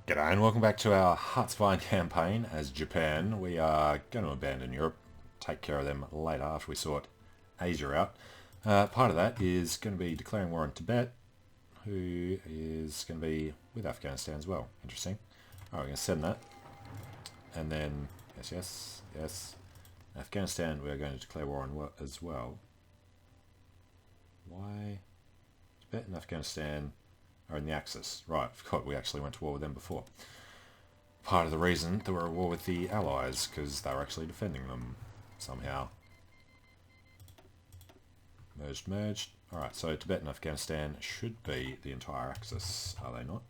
G'day and welcome back to our Heartsvine campaign as Japan. We are going to abandon Europe, take care of them later after we sort Asia out. Part of that is going to be declaring war on Tibet, who is going to be with Afghanistan as well. Interesting. Alright, we're going to send that. And then, yes. Afghanistan we are going to declare war on as well. Why? Tibet and Afghanistan are in the Axis. Right, forgot we actually went to war with them before. Part of the reason that we're at war with the Allies, because they were actually defending them somehow. Merged. Alright, so Tibet and Afghanistan should be the entire Axis, are they not?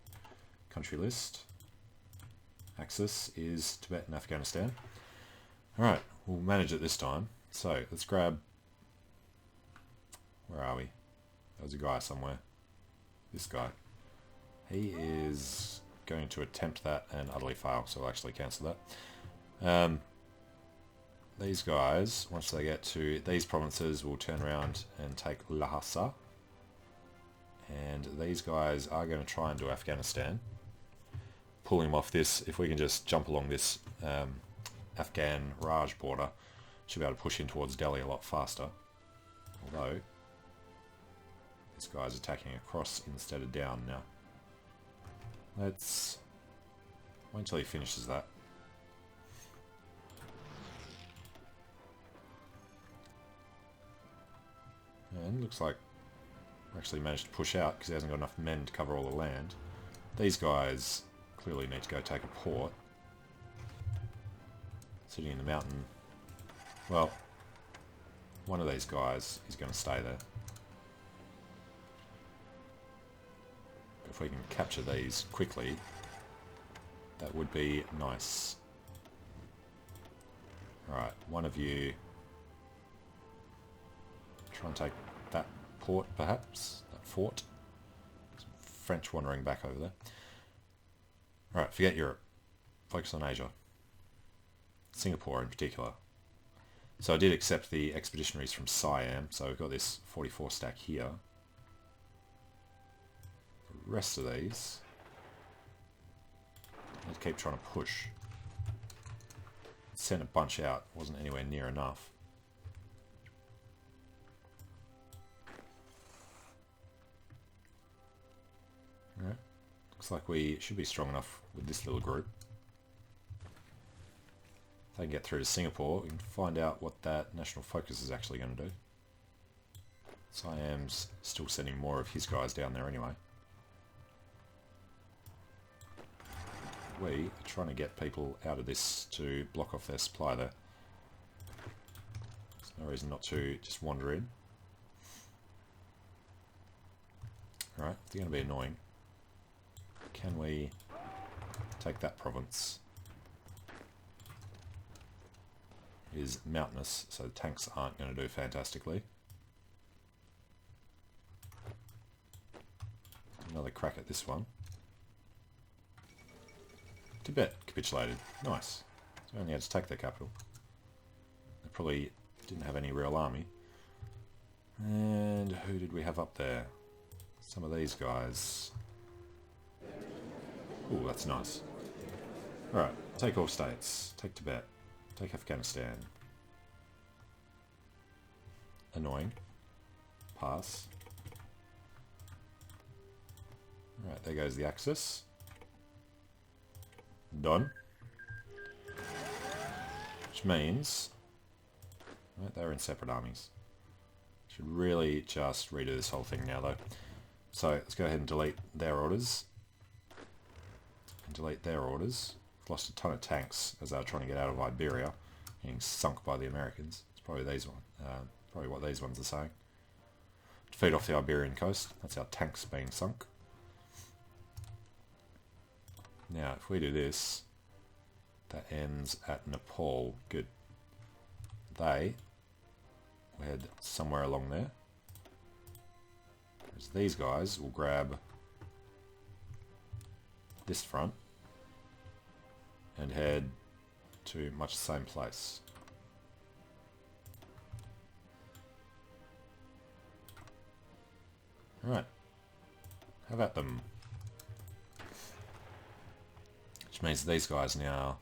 Country list. Axis is Tibet and Afghanistan. Alright, we'll manage it this time. So, let's grab... Where are we? There's a guy somewhere. This guy. He is going to attempt that and utterly fail, so we'll actually cancel that. These guys, once they get to these provinces, will turn around and take Lhasa. And these guys are going to try and do Afghanistan. Pulling him off this, if we can just jump along this Afghan Raj border, should be able to push in towards Delhi a lot faster. Although, this guy's attacking across instead of down now. Let's wait until he finishes that. And looks like we actually managed to push out because he hasn't got enough men to cover all the land. These guys clearly need to go take a port. Sitting in the mountain. Well, one of these guys is going to stay there. If we can capture these quickly, that would be nice. Alright, one of you try and take that port perhaps, that fort. Some French wandering back over there. Alright, forget Europe. Focus on Asia. Singapore in particular. So I did accept the expeditionaries from Siam, so we've got this 44 stack here. Rest of these, let's keep trying to push. Sent a bunch out, wasn't anywhere near enough. Alright, looks like we should be strong enough with this little group. If they can get through to Singapore, we can find out what that national focus is actually going to do. Siam's still sending more of his guys down there anyway. We are trying to get people out of this to block off their supply there. There's no reason not to just wander in. Alright, they're going to be annoying. Can we take that province? It is mountainous, so the tanks aren't going to do fantastically. Another crack at this one. Tibet capitulated. Nice. So we only had to take their capital. They probably didn't have any real army. And who did we have up there? Some of these guys. Ooh, that's nice. Alright, take all states. Take Tibet. Take Afghanistan. Annoying. Pass. Alright, there goes the Axis. Done. Which means... Right, they're in separate armies. Should really just redo this whole thing now though. So let's go ahead and delete their orders. And delete their orders. Lost a ton of tanks as they were trying to get out of Iberia. Getting sunk by the Americans. It's probably these ones. Probably what these ones are saying. Defeat off the Iberian coast. That's our tanks being sunk. Now, if we do this, that ends at Nepal. Good. They will head somewhere along there. Whereas these guys will grab this front and head to much the same place. Alright. How about them? Which means these guys now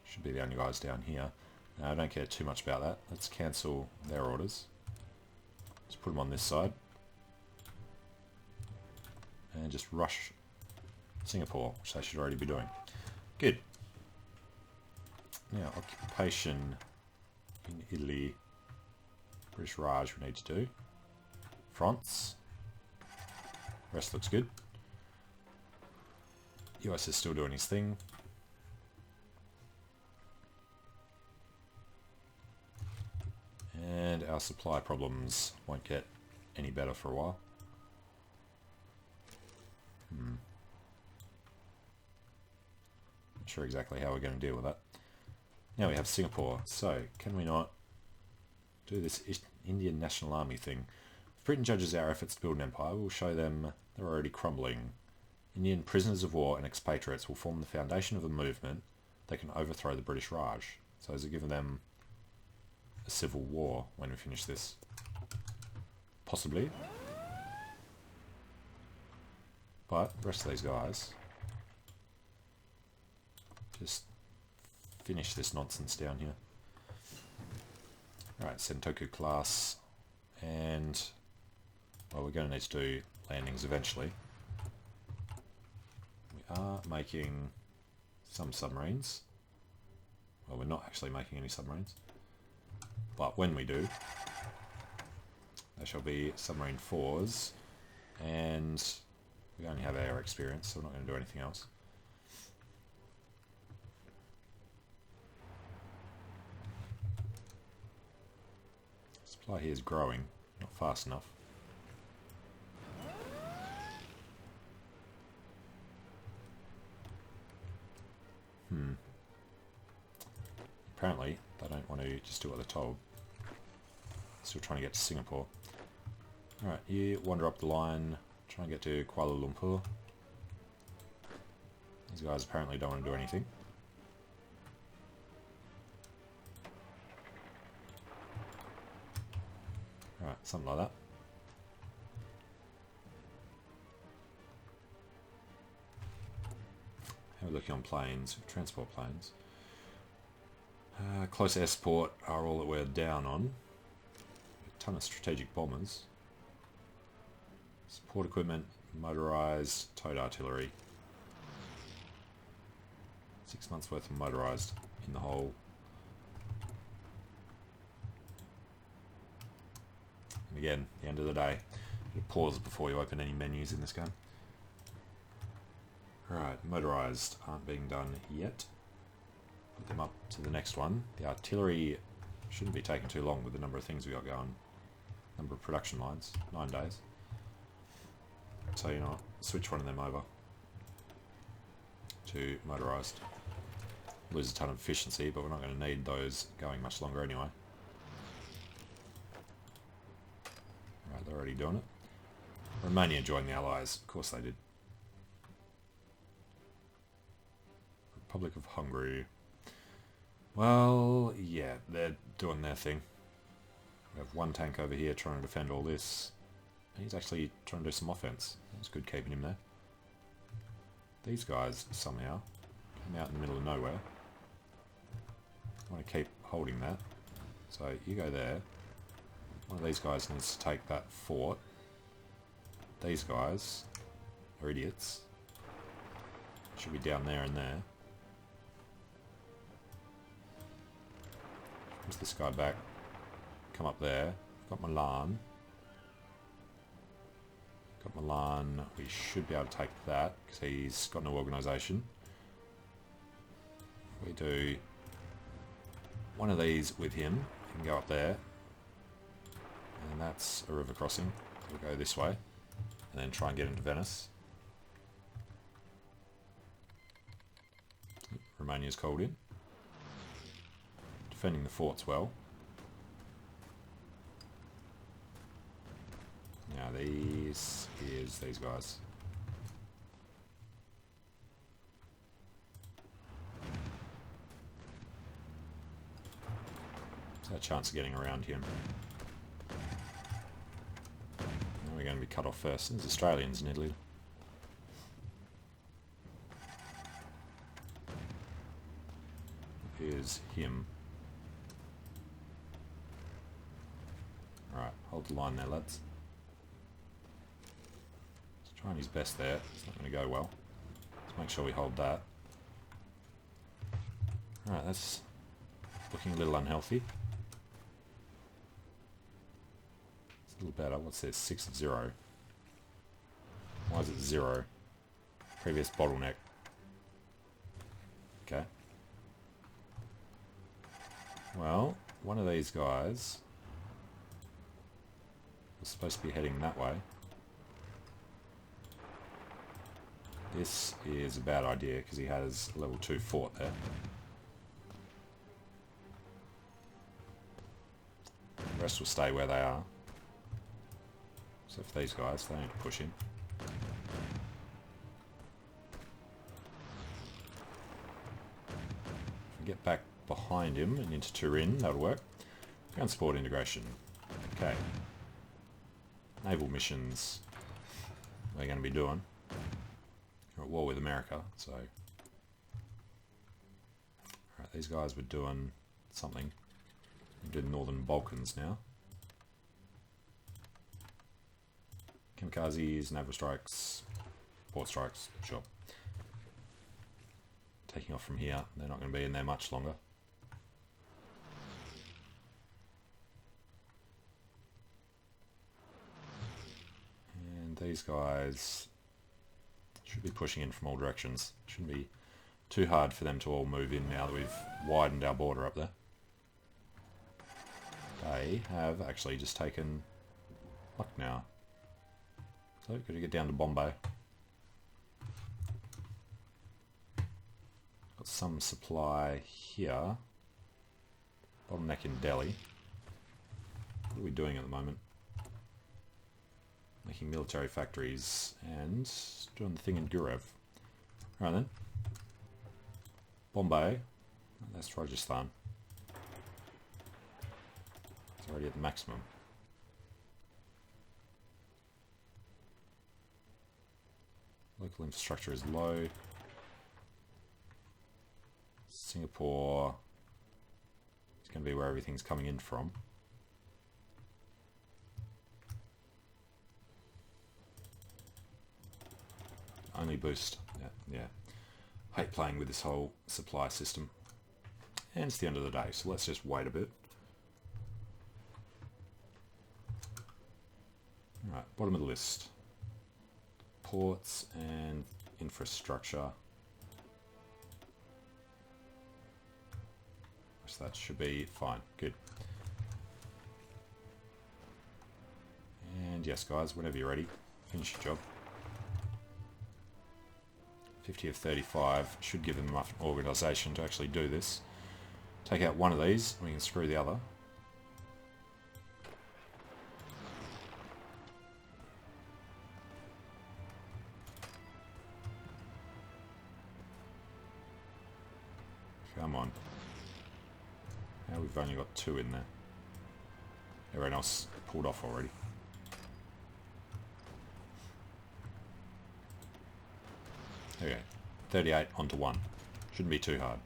should be the only guys down here. Now, I don't care too much about that. Let's cancel their orders. Let's put them on this side. And just rush Singapore, which they should already be doing. Good. Now, occupation in Italy. British Raj we need to do. France. Rest looks good. US is still doing his thing. And our supply problems won't get any better for a while. Not sure exactly how we're going to deal with that. Now we have Singapore. So, can we not do this Indian National Army thing? If Britain judges our efforts to build an empire, we'll show them they're already crumbling. Indian prisoners of war and expatriates will form the foundation of a movement that can overthrow the British Raj. So is it giving them a civil war when we finish this? Possibly. But the rest of these guys, just finish this nonsense down here. Alright, Sentoku class, and well, we're going to need to do landings eventually. We are making some submarines. Well, we're not actually making any submarines, but when we do, they shall be submarine 4s, and we only have air experience, so we're not going to do anything else. Supply here is growing, not fast enough. Apparently, they don't want to just do what they're told. Still trying to get to Singapore. Alright, you wander up the line, try and get to Kuala Lumpur. These guys apparently don't want to do anything. Alright, something like that. How are we looking on planes? Transport planes. Close air support are all that we're down on. A ton of strategic bombers. Support equipment, motorised, towed artillery. 6 months worth of motorised in the whole. And again, the end of the day, pause before you open any menus in this game. Right, motorised aren't being done yet. Put them up to the next one. The artillery shouldn't be taking too long with the number of things we got going. Number of production lines, 9 days. So you know what, switch one of them over to motorised. Lose a ton of efficiency, but we're not going to need those going much longer anyway. Right, they're already doing it. Romania joined the Allies, of course they did. Republic of Hungary. Well, yeah, they're doing their thing. We have one tank over here trying to defend all this. And he's actually trying to do some offense. That's good keeping him there. These guys somehow come out in the middle of nowhere. I want to keep holding that. So you go there. One of these guys needs to take that fort. These guys are idiots. Should be down there and there. Where's this guy back? Come up there. Got Milan. Got Milan. We should be able to take that because he's got no organisation. We do one of these with him. He can go up there. And that's a river crossing. We'll go this way. And then try and get into Venice. Romania's called in. Defending the forts well. Now these is these guys. What's our chance of getting around him? Now we're going to be cut off first. There's Australians in Italy. is him. Alright, hold the line there, lads. He's trying his best there. It's not going to go well. Let's make sure we hold that. Alright, that's looking a little unhealthy. It's a little better. What's this? 6-0. Why is it 0? Previous bottleneck. Okay. Well, one of these guys was supposed to be heading that way. This is a bad idea because he has a level 2 fort there. The rest will stay where they are. Except for these guys, they need to push in. If we get back behind him and into Turin, that'll work. Ground support integration. Okay. Naval missions we're going to be doing. We're at war with America, so... Alright, these guys were doing something. We're doing Northern Balkans now. Kamikazes, naval strikes, port strikes, sure. Taking off from here, they're not going to be in there much longer. And these guys should be pushing in from all directions. Shouldn't be too hard for them to all move in now that we've widened our border up there. They have actually just taken Lucknow. So, got to get down to Bombay. Got some supply here. Bottleneck in Delhi. What are we doing at the moment? Making military factories and doing the thing in Gurev. Alright then. Bombay. That's Rajasthan. It's already at the maximum. Local infrastructure is low. Singapore is going to be where everything's coming in from. Only boost. Yeah. Hate playing with this whole supply system. And it's the end of the day, so let's just wait a bit. Alright, bottom of the list. Ports and infrastructure. So that should be fine. Good. And yes, guys, whenever you're ready, finish your job. 50 of 35 should give them enough organisation to actually do this. Take out one of these, and we can screw the other. Come on. Now we've only got 2 in there. Everyone else pulled off already. Okay, 38 onto 1. Shouldn't be too hard.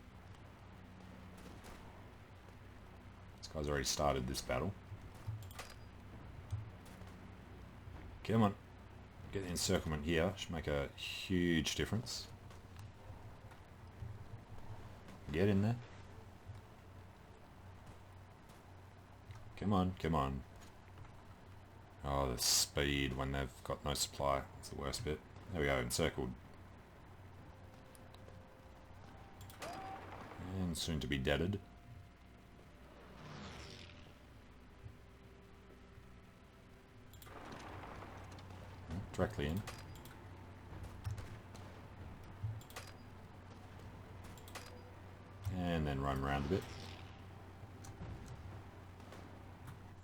This guy's already started this battle. Come on. Get the encirclement here. Should make a huge difference. Get in there. Come on, come on. Oh, the speed when they've got no supply. That's the worst bit. There we go, encircled. And soon to be deaded. Directly in. And then run around a bit.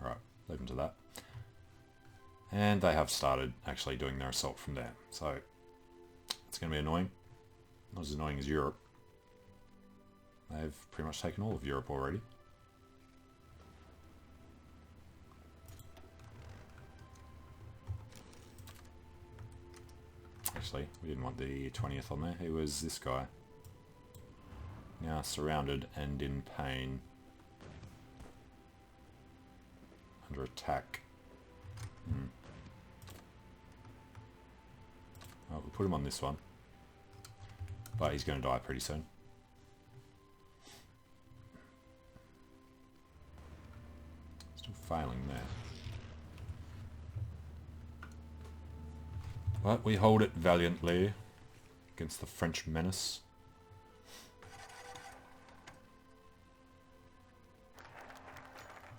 Alright, leave them to that. And they have started actually doing their assault from there. So, it's going to be annoying. Not as annoying as Europe. They've pretty much taken all of Europe already. Actually, we didn't want the 20th on there. It was this guy. Now surrounded and in pain. Under attack. Oh, we'll put him on this one. But he's going to die pretty soon. Still failing there. But we hold it valiantly against the French menace.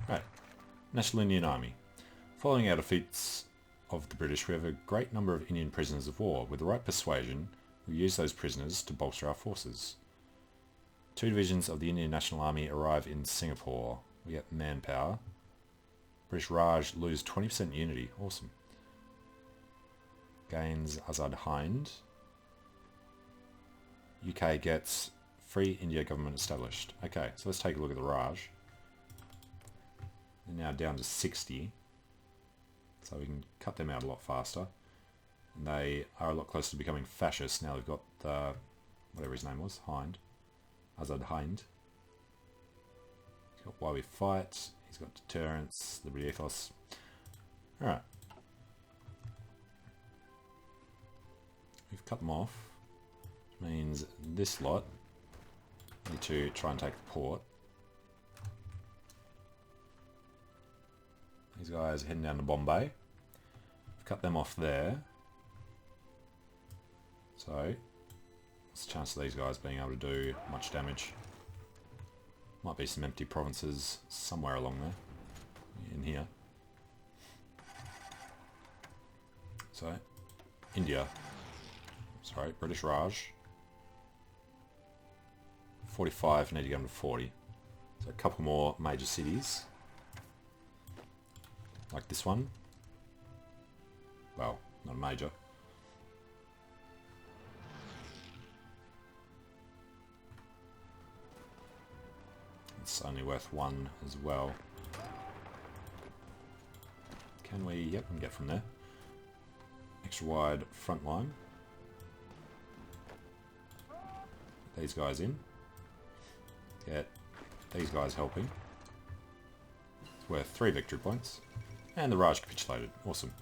Right. National Indian Army. Following our defeats of the British, we have a great number of Indian prisoners of war. With the right persuasion, we use those prisoners to bolster our forces. 2 divisions of the Indian National Army arrive in Singapore. We get manpower. British Raj lose 20% unity. Awesome. Gains Azad Hind. UK gets free India government established. Okay, so let's take a look at the Raj. They're now down to 60. So we can cut them out a lot faster. And they are a lot closer to becoming fascist. Now they've got whatever his name was, Hind. Azad Hind. He's got Why We Fight. He's got Deterrence, Liberty Ethos. Alright. We've cut them off. Which means this lot need to try and take the port. These guys are heading down to Bombay. We've cut them off there. So, what's the chance of these guys being able to do much damage? Might be some empty provinces somewhere along there. In here. So, India. Sorry, British Raj. 45, need to get them to 40. So a couple more major cities. Like this one. Well, not major. It's only worth 1 as well. Can we? Yep, we can get from there. Extra wide front line. These guys in. Get these guys helping. It's worth 3 victory points. And the Raj capitulated. Awesome.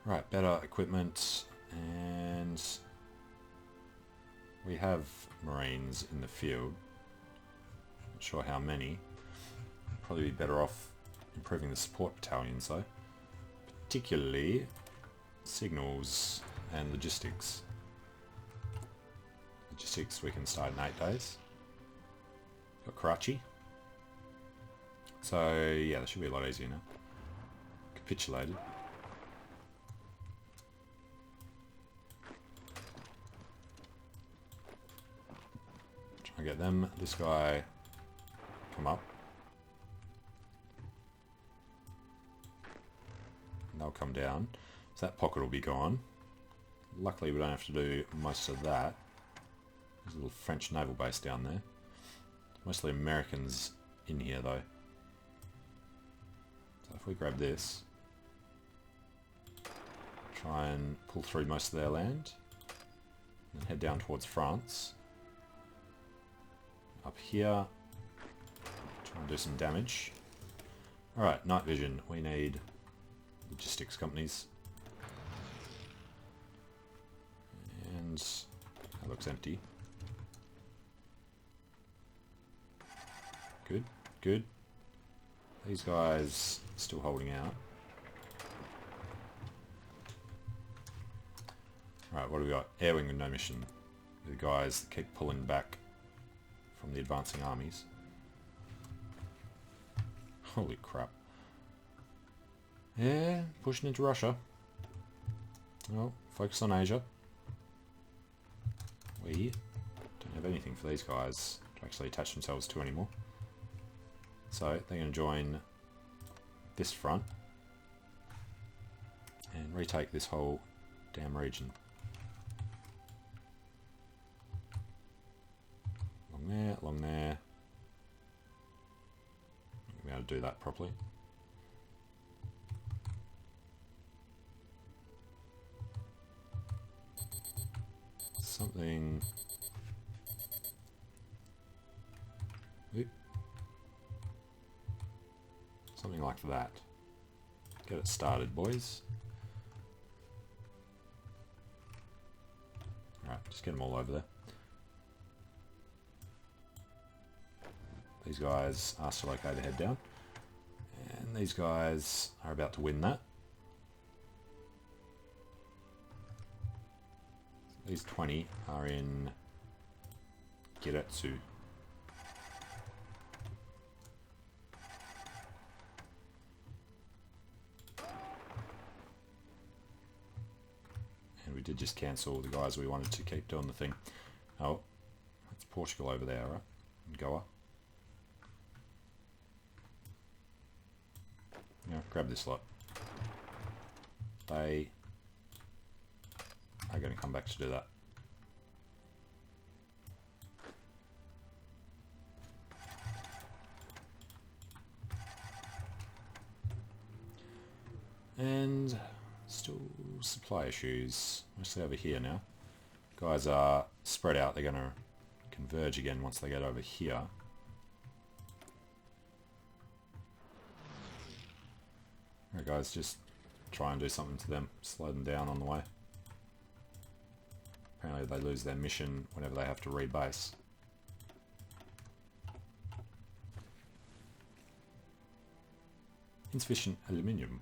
Right, better equipment. And we have Marines in the field. Not sure how many. Probably be better off improving the support battalions though. Particularly signals and logistics. Logistics we can start in 8 days. Got Karachi. So yeah, that should be a lot easier now. Capitulated. Try and get them. This guy come up. And they'll come down. So that pocket will be gone. Luckily we don't have to do most of that. There's a little French naval base down there. Mostly Americans in here though. So if we grab this, try and pull through most of their land, and head down towards France. Up here, try and do some damage. Alright, night vision. We need logistics companies. And that looks empty. Good, good. These guys still holding out. Alright, what do we got? Air wing with no mission. The guys that keep pulling back from the advancing armies. Holy crap. Yeah, pushing into Russia. Well, focus on Asia. We don't have anything for these guys to actually attach themselves to anymore. So they're going to join this front and retake this whole damn region. Along there. I'm going to be able to do that properly. Something Oop. Something like that. Get it started, boys. Alright, just get them all over there. These guys are still okay to head down. And these guys are about to win that. These 20 are in Giretsu. And we did just cancel the guys we wanted to keep doing the thing. Oh, that's Portugal over there, right? And Goa. Yeah, grab this lot. They are going to come back to do that. And still supply issues, mostly over here now. Guys are spread out, they're going to converge again once they get over here. Alright guys, just try and do something to them, slow them down on the way. Apparently they lose their mission whenever they have to rebase. Insufficient aluminium.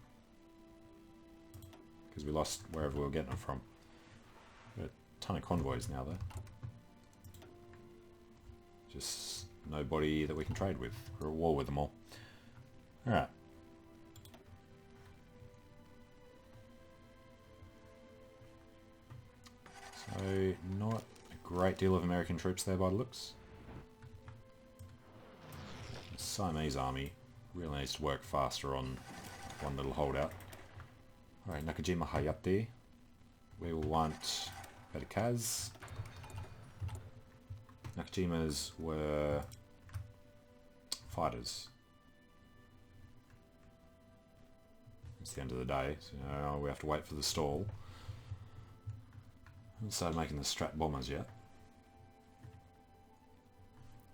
Because we lost wherever we were getting it from. Got a ton of convoys now though. Just nobody that we can trade with. We're at war with them all. Alright. So, not a great deal of American troops there by the looks. The Siamese army really needs to work faster on one little holdout. Alright, Nakajima Hayate. We will want better Kaz. Nakajimas were fighters. It's the end of the day, so we have to wait for the stall. I haven't started making the Strat bombers yet.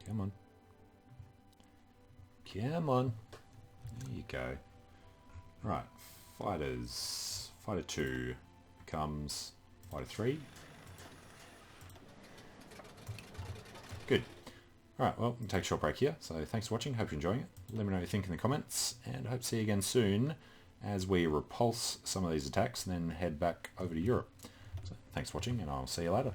Come on. Come on. There you go. Right, fighters. Fighter 2 becomes Fighter 3. Good. Alright, well, we can take a short break here. So thanks for watching. Hope you're enjoying it. Let me know what you think in the comments. And I hope to see you again soon as we repulse some of these attacks and then head back over to Europe. So thanks for watching, and I'll see you later.